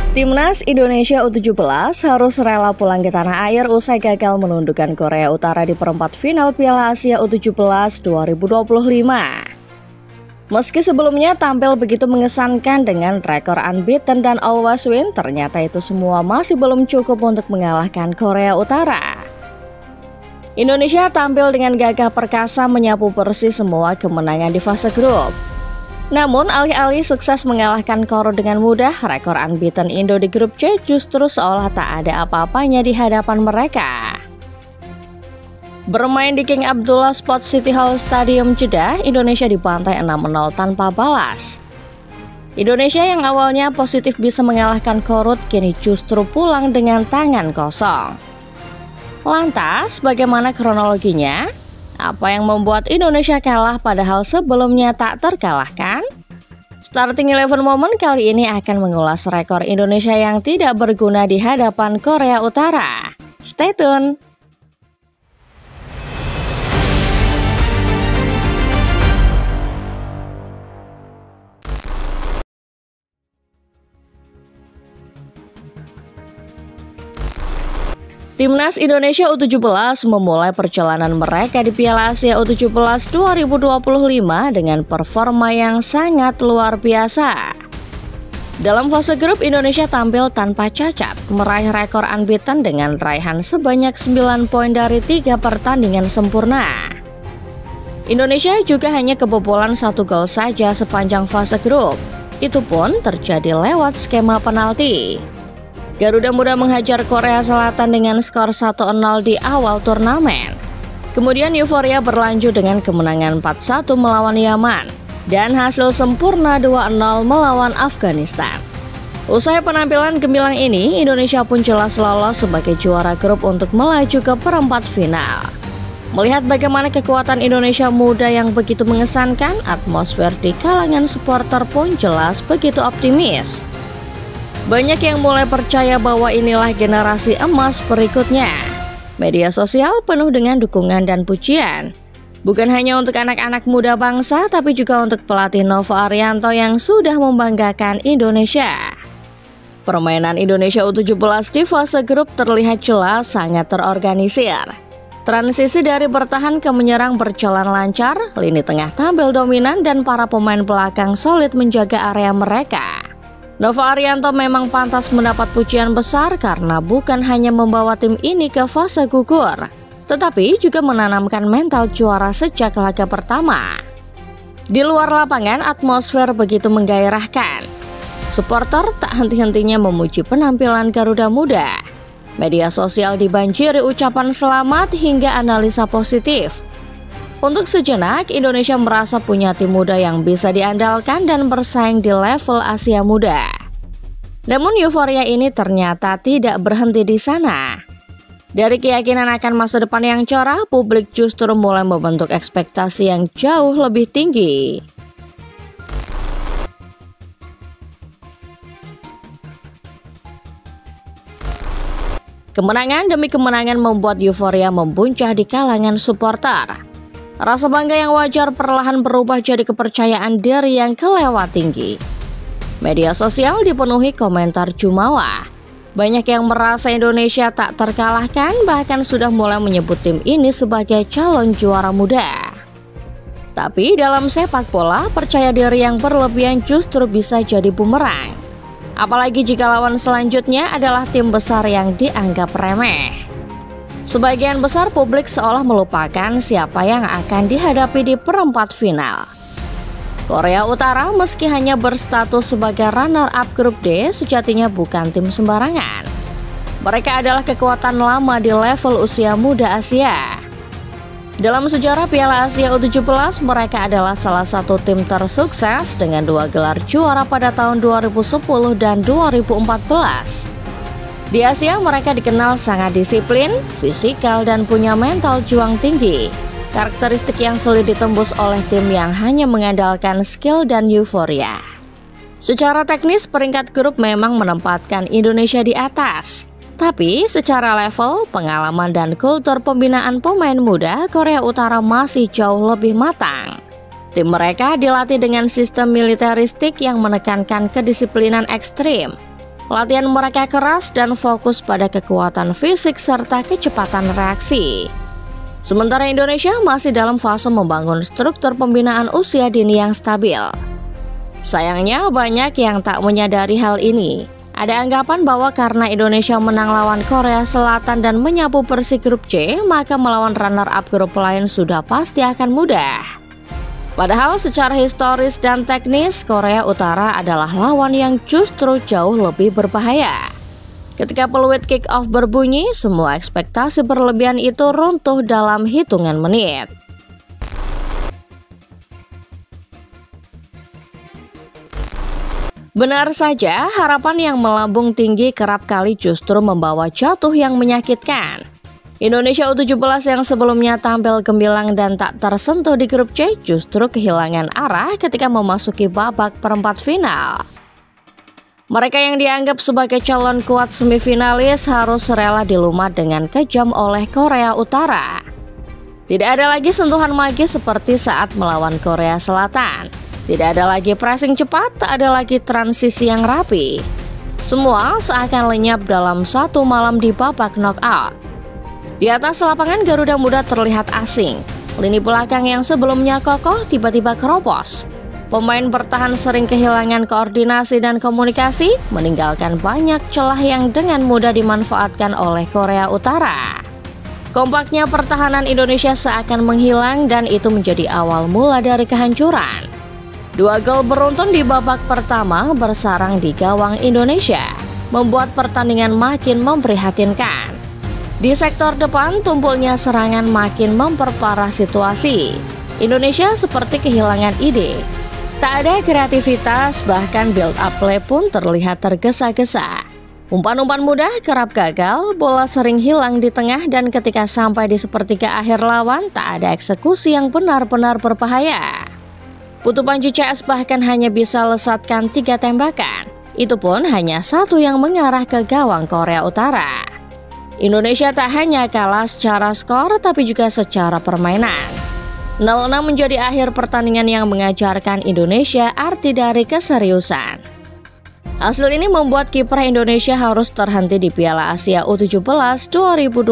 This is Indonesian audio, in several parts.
Timnas Indonesia U17 harus rela pulang ke tanah air usai gagal menundukkan Korea Utara di perempat final Piala Asia U17 2025. Meski sebelumnya tampil begitu mengesankan dengan rekor unbeaten dan always win, ternyata itu semua masih belum cukup untuk mengalahkan Korea Utara. Indonesia tampil dengan gagah perkasa menyapu bersih semua kemenangan di fase grup. Namun, alih-alih sukses mengalahkan Korea dengan mudah, rekor unbeaten Indo di grup C justru seolah tak ada apa-apanya di hadapan mereka. Bermain di King Abdullah Sports City Hall Stadium Jeddah, Indonesia dibantai 6-0 tanpa balas. Indonesia yang awalnya positif bisa mengalahkan Korea kini justru pulang dengan tangan kosong. Lantas, bagaimana kronologinya? Apa yang membuat Indonesia kalah padahal sebelumnya tak terkalahkan? Starting 11 Moment kali ini akan mengulas rekor Indonesia yang tidak berguna di hadapan Korea Utara. Stay tune! Timnas Indonesia U17 memulai perjalanan mereka di Piala Asia U17 2025 dengan performa yang sangat luar biasa. Dalam fase grup, Indonesia tampil tanpa cacat, meraih rekor unbeaten dengan raihan sebanyak 9 poin dari 3 pertandingan sempurna. Indonesia juga hanya kebobolan 1 gol saja sepanjang fase grup, itu pun terjadi lewat skema penalti. Garuda Muda menghajar Korea Selatan dengan skor 1-0 di awal turnamen. Kemudian euforia berlanjut dengan kemenangan 4-1 melawan Yaman dan hasil sempurna 2-0 melawan Afghanistan. Usai penampilan gemilang ini, Indonesia pun jelas lolos sebagai juara grup untuk melaju ke perempat final. Melihat bagaimana kekuatan Indonesia muda yang begitu mengesankan, atmosfer di kalangan supporter pun jelas begitu optimis. Banyak yang mulai percaya bahwa inilah generasi emas berikutnya. Media sosial penuh dengan dukungan dan pujian. Bukan hanya untuk anak-anak muda bangsa, tapi juga untuk pelatih Novo Arianto yang sudah membanggakan Indonesia. Permainan Indonesia U17 di fase grup terlihat jelas sangat terorganisir. Transisi dari bertahan ke menyerang berjalan lancar, lini tengah tampil dominan dan para pemain belakang solid menjaga area mereka. Novo Arianto memang pantas mendapat pujian besar karena bukan hanya membawa tim ini ke fase gugur, tetapi juga menanamkan mental juara sejak laga pertama. Di luar lapangan, atmosfer begitu menggairahkan. Supporter tak henti-hentinya memuji penampilan Garuda Muda. Media sosial dibanjiri ucapan selamat hingga analisa positif. Untuk sejenak, Indonesia merasa punya tim muda yang bisa diandalkan dan bersaing di level Asia Muda. Namun euforia ini ternyata tidak berhenti di sana. Dari keyakinan akan masa depan yang cerah, publik justru mulai membentuk ekspektasi yang jauh lebih tinggi. Kemenangan demi kemenangan membuat euforia membuncah di kalangan supporter. Rasa bangga yang wajar perlahan berubah jadi kepercayaan diri yang kelewat tinggi. Media sosial dipenuhi komentar jumawa. Banyak yang merasa Indonesia tak terkalahkan, bahkan sudah mulai menyebut tim ini sebagai calon juara muda. Tapi dalam sepak bola, percaya diri yang berlebihan justru bisa jadi bumerang. Apalagi jika lawan selanjutnya adalah tim besar yang dianggap remeh. Sebagian besar publik seolah melupakan siapa yang akan dihadapi di perempat final. Korea Utara meski hanya berstatus sebagai runner-up grup D, sejatinya bukan tim sembarangan. Mereka adalah kekuatan lama di level usia muda Asia. Dalam sejarah Piala Asia U17, mereka adalah salah satu tim tersukses dengan 2 gelar juara pada tahun 2010 dan 2014. Di Asia, mereka dikenal sangat disiplin, fisikal, dan punya mental juang tinggi. Karakteristik yang sulit ditembus oleh tim yang hanya mengandalkan skill dan euforia. Secara teknis, peringkat grup memang menempatkan Indonesia di atas. Tapi secara level, pengalaman, dan kultur pembinaan pemain muda, Korea Utara masih jauh lebih matang. Tim mereka dilatih dengan sistem militeristik yang menekankan kedisiplinan ekstrim. Latihan mereka keras dan fokus pada kekuatan fisik serta kecepatan reaksi. Sementara Indonesia masih dalam fase membangun struktur pembinaan usia dini yang stabil. Sayangnya banyak yang tak menyadari hal ini. Ada anggapan bahwa karena Indonesia menang lawan Korea Selatan dan menyapu Persik grup C, maka melawan runner-up grup lain sudah pasti akan mudah. Padahal secara historis dan teknis, Korea Utara adalah lawan yang justru jauh lebih berbahaya. Ketika peluit kick-off berbunyi, semua ekspektasi berlebihan itu runtuh dalam hitungan menit. Benar saja, harapan yang melambung tinggi kerap kali justru membawa jatuh yang menyakitkan. Indonesia U17 yang sebelumnya tampil gemilang dan tak tersentuh di grup C justru kehilangan arah ketika memasuki babak perempat final. Mereka yang dianggap sebagai calon kuat semifinalis harus rela dilumat dengan kejam oleh Korea Utara. Tidak ada lagi sentuhan magis seperti saat melawan Korea Selatan. Tidak ada lagi pressing cepat, tak ada lagi transisi yang rapi. Semua seakan lenyap dalam satu malam di babak knockout. Di atas lapangan Garuda Muda terlihat asing. Lini belakang yang sebelumnya kokoh tiba-tiba keropos. Pemain bertahan sering kehilangan koordinasi dan komunikasi, meninggalkan banyak celah yang dengan mudah dimanfaatkan oleh Korea Utara. Kompaknya pertahanan Indonesia seakan menghilang dan itu menjadi awal mula dari kehancuran. 2 gol beruntun di babak pertama bersarang di gawang Indonesia, membuat pertandingan makin memprihatinkan. Di sektor depan, tumpulnya serangan makin memperparah situasi. Indonesia seperti kehilangan ide. Tak ada kreativitas, bahkan build-up play pun terlihat tergesa-gesa. Umpan-umpan mudah kerap gagal, bola sering hilang di tengah dan ketika sampai di sepertiga akhir lawan, tak ada eksekusi yang benar-benar berbahaya. Putu Panji CS bahkan hanya bisa lesatkan 3 tembakan. Itu pun hanya 1 yang mengarah ke gawang Korea Utara. Indonesia tak hanya kalah secara skor tapi juga secara permainan. 0-6 menjadi akhir pertandingan yang mengajarkan Indonesia arti dari keseriusan. Hasil ini membuat kiprah Indonesia harus terhenti di Piala Asia U17 2025.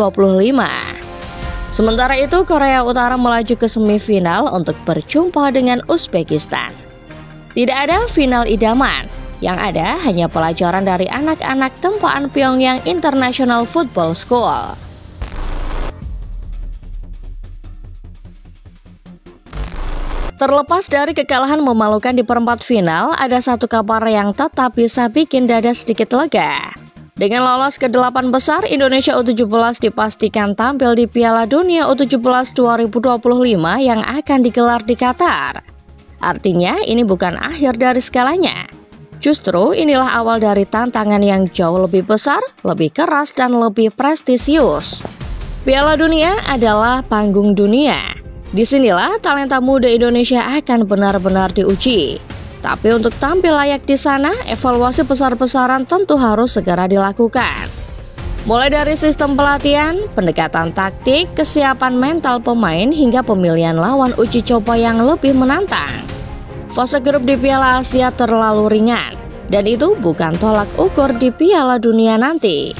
Sementara itu, Korea Utara melaju ke semifinal untuk berjumpa dengan Uzbekistan. Tidak ada final idaman, yang ada hanya pelajaran dari anak-anak tempaan Pyongyang International Football School. Terlepas dari kekalahan memalukan di perempat final, ada satu kabar yang tetap bisa bikin dada sedikit lega. Dengan lolos ke 8 besar, Indonesia U17 dipastikan tampil di Piala Dunia U17 2025 yang akan digelar di Qatar. Artinya ini bukan akhir dari segalanya. Justru inilah awal dari tantangan yang jauh lebih besar, lebih keras, dan lebih prestisius. Piala Dunia adalah panggung dunia. Disinilah talenta muda Indonesia akan benar-benar diuji. Tapi untuk tampil layak di sana, evaluasi besar-besaran tentu harus segera dilakukan. Mulai dari sistem pelatihan, pendekatan taktik, kesiapan mental pemain, hingga pemilihan lawan uji coba yang lebih menantang. Fase grup di Piala Asia terlalu ringan, dan itu bukan tolak ukur di Piala Dunia nanti.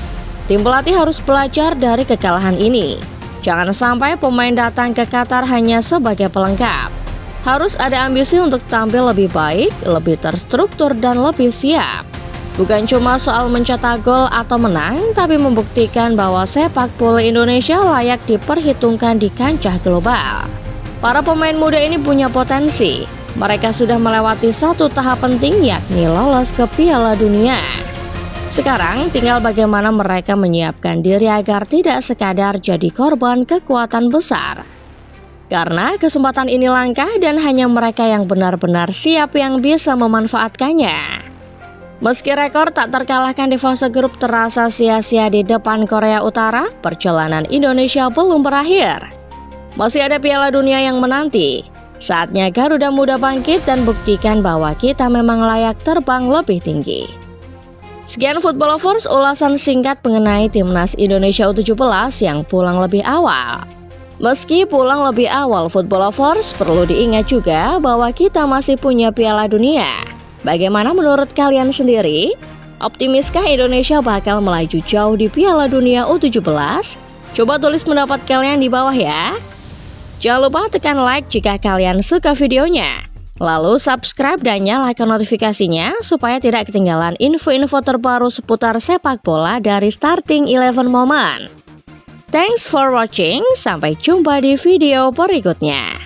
Tim pelatih harus belajar dari kekalahan ini. Jangan sampai pemain datang ke Qatar hanya sebagai pelengkap. Harus ada ambisi untuk tampil lebih baik, lebih terstruktur, dan lebih siap. Bukan cuma soal mencetak gol atau menang, tapi membuktikan bahwa sepak bola Indonesia layak diperhitungkan di kancah global. Para pemain muda ini punya potensi. Mereka sudah melewati satu tahap penting, yakni lolos ke Piala Dunia. Sekarang tinggal bagaimana mereka menyiapkan diri agar tidak sekadar jadi korban kekuatan besar. Karena kesempatan ini langka dan hanya mereka yang benar-benar siap yang bisa memanfaatkannya. Meski rekor tak terkalahkan di fase grup terasa sia-sia di depan Korea Utara, perjalanan Indonesia belum berakhir. Masih ada Piala Dunia yang menanti. Saatnya Garuda Muda bangkit dan buktikan bahwa kita memang layak terbang lebih tinggi. Sekian Football Lovers, ulasan singkat mengenai Timnas Indonesia U17 yang pulang lebih awal. Meski pulang lebih awal, Football Lovers, perlu diingat juga bahwa kita masih punya Piala Dunia. Bagaimana menurut kalian sendiri? Optimiskah Indonesia bakal melaju jauh di Piala Dunia U17? Coba tulis pendapat kalian di bawah ya. Jangan lupa tekan like jika kalian suka videonya. Lalu subscribe dan nyalakan notifikasinya supaya tidak ketinggalan info-info terbaru seputar sepak bola dari Starting 11 Moment. Thanks for watching, sampai jumpa di video berikutnya.